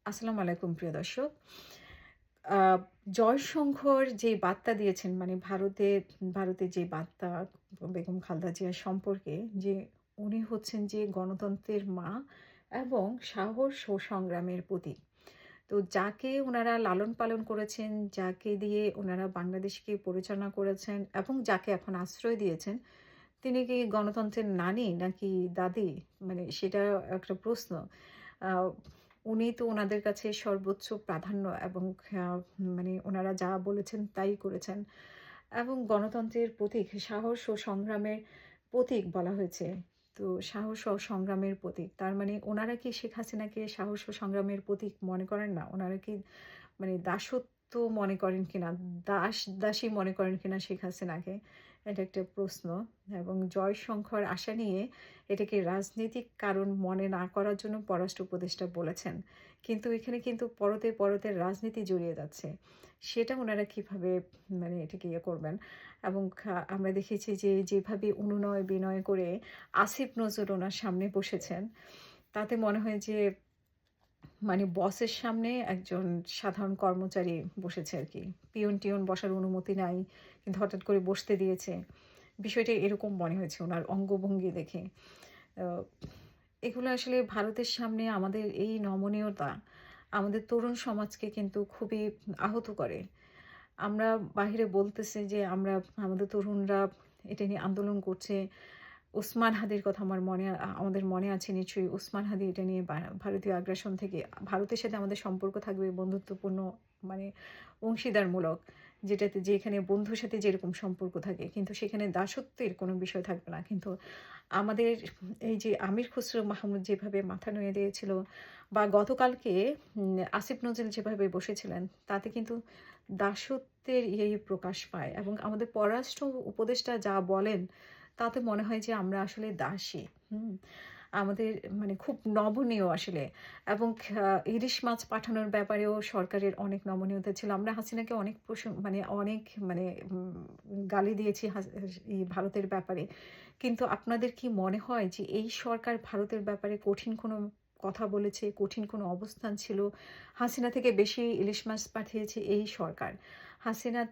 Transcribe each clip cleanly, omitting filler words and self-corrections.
আসসালামু আলাইকুম প্রিয় দর্শক। আ জয়শঙ্কর যে বার্তা দিয়েছেন মানে ভারতের যে বার্তা বেগম খালেদা জিয়া সম্পর্কে যে উনি হচ্ছেন যে গণতন্ত্রের মা এবং সাহস ও সংগ্রামের প্রতীক। তো যাকে উনারা লালন-পালন করেছেন, যাকে দিয়ে উনারা বাংলাদেশকে পরিচালনা করেছেন এবং যাকে এখন আশ্রয় দিয়েছেন, তিনি কি গণতন্ত্রের নানী নাকি দাদি? মানে সেটা একটা প্রশ্ন। আ উনি তো উনাদের কাছে সর্বোচ্চ প্রাধান্য এবং আ মানে উনারা যা বলেছেন তাই করেছেন। এবং গণতন্ত্রের প্রতীক, সাহস ও সংগ্রামের প্রতীক বলা হয়েছে। তো সাহস ও সংগ্রামের প্রতীক। তার মানে উনারা কি শেখ হাসিনাকে সাহস ও সংগ্রামের প্রতীক মনে করেন না? উনারা কি মানে দাসত্ব মনে করেন কিনা? দাসী মনে করেন কিনা শেখ হাসিনাকে? এটা একটা প্রশ্ন। এবং জয়শঙ্কর আশা নিয়ে এটাকে রাজনৈতিক কারণ মনে না করার জন্য পররাষ্ট্র উপদেষ্টা বলেছেন। কিন্তু এখানে কিন্তু পরতে রাজনীতি জড়িয়ে যাচ্ছে। সেটা উনারা কিভাবে মানে এটাকে ইয়ে করবেন? এবং আমরা দেখেছি যে যেভাবে অনুনয় বিনয় করে আসিফ নজরুল উনার সামনে বসেছেন, তাতে মনে হয় যে মানে বসের সামনে একজন সাধারণ কর্মচারী বসেছে আরকি। পিয়ন-টিয়ন বসার অনুমতি নাই। কিন্তু হঠাৎ করে বসতে দিয়েছে। বিষয়টা এরকম মনে হয়েছে উনার অঙ্গভঙ্গি দেখে। আ এগুলো আসলে ভারতের সামনে আমাদের এই নমনীয়তা আমাদের তরুণ সমাজকে কিন্তু খুবই আহত করে। আমরা বাহিরে বলতেছি যে আমাদের তরুণরা এটা নিয়ে আন্দোলন করছে। ওসমান হাদির কথা আমাদের মনে আছে নিশ্চয়ই। ওসমান হাদি এটা নিয়ে ভারতীয় আগ্রাসন থেকে ভারতের সাথে আমাদের সম্পর্ক থাকবে বন্ধুত্বপূর্ণ মানে অংশীদারমূলক। যেখানে বন্ধুর সাথে যেরকম সম্পর্ক থাকে কিন্তু সেখানে দাসত্বের কোনো বিষয় থাকবে না। কিন্তু আমাদের এই যে আমির খসরু মাহমুদ যেভাবে মাথা নুয়ে দিয়েছিল বা গতকালকে আসিফ নজরুল যেভাবে বসেছিলেন তাতে কিন্তু দাসত্বের ইয়েই প্রকাশ পায় এবং আমাদের পররাষ্ট্র উপদেষ্টা যা বলেন তাতে মনে হয় যে আমরা আসলে দাসী। হুম? আমাদের মানে খুব নমনীয় আসলে এবং ইলিশ মাছ পাঠানোর ব্যাপারেও সরকারের অনেক নমনীয়তা ছিল। আমরা হাসিনাকে অনেক অনেক গালি দিয়েছি ভারতের ব্যাপারে। কিন্তু আপনাদের কি মনে হয় যে এই সরকার ভারতের ব্যাপারে কঠিন কোনো কথা বলেছে, কঠিন কোনো অবস্থান ছিল? হাসিনা থেকে বেশি ইলিশ মাছ পাঠিয়েছে এই সরকার। হাসিনা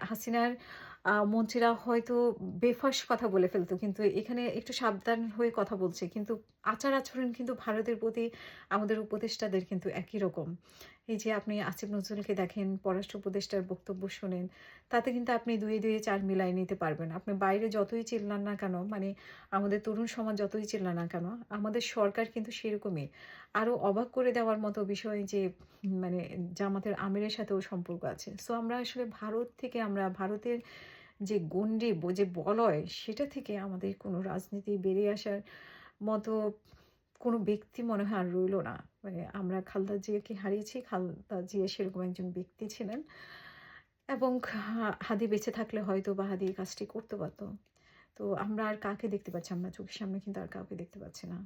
হাসিনার মন্ত্রীরা হয়তো বেফাঁস কথা বলে ফেলত। কিন্তু এখানে একটু সাবধান হয়ে কথা বলছে। কিন্তু আচার-আচরণ কিন্তু ভারতের প্রতি আমাদের উপদেষ্টাদের কিন্তু একই রকম। এই যে আপনি আসিফ নজরুলকে দেখেন, পররাষ্ট্র উপদেষ্টার বক্তব্য শোনেন, তাতে কিন্তু আপনি ২ এ ২ এ ৪ মিলায় নিতে পারবেন। আপনি বাইরে যতই চিল্লান না কেন, মানে আমাদের তরুণ সমাজ যতই চিল্লান না কেন, আমাদের সরকার কিন্তু সেরকমই। আরো অবাক করে দেওয়ার মতো বিষয় যে মানে জামাতের আমিরের সাথেও সম্পর্ক আছে। সো আমরা আসলে ভারতের যে গণ্ডি যে বলয় সেটা থেকে আমাদের কোনো রাজনীতি বেরিয়ে আসার মতো কোনো ব্যক্তি মনে হয় আর রইল না। মানে আমরা খালেদা জিয়াকে হারিয়েছি। খালেদা জিয়া সেরকম একজন ব্যক্তি ছিলেন এবং হাদি বেঁচে থাকলে হয়তোবা হাদি এই কাজটি করতে পারত। তো আমরা আর কাকে দেখতে পাচ্ছি? আমরা চোখের সামনে কিন্তু আর কাউকে দেখতে পাচ্ছি না।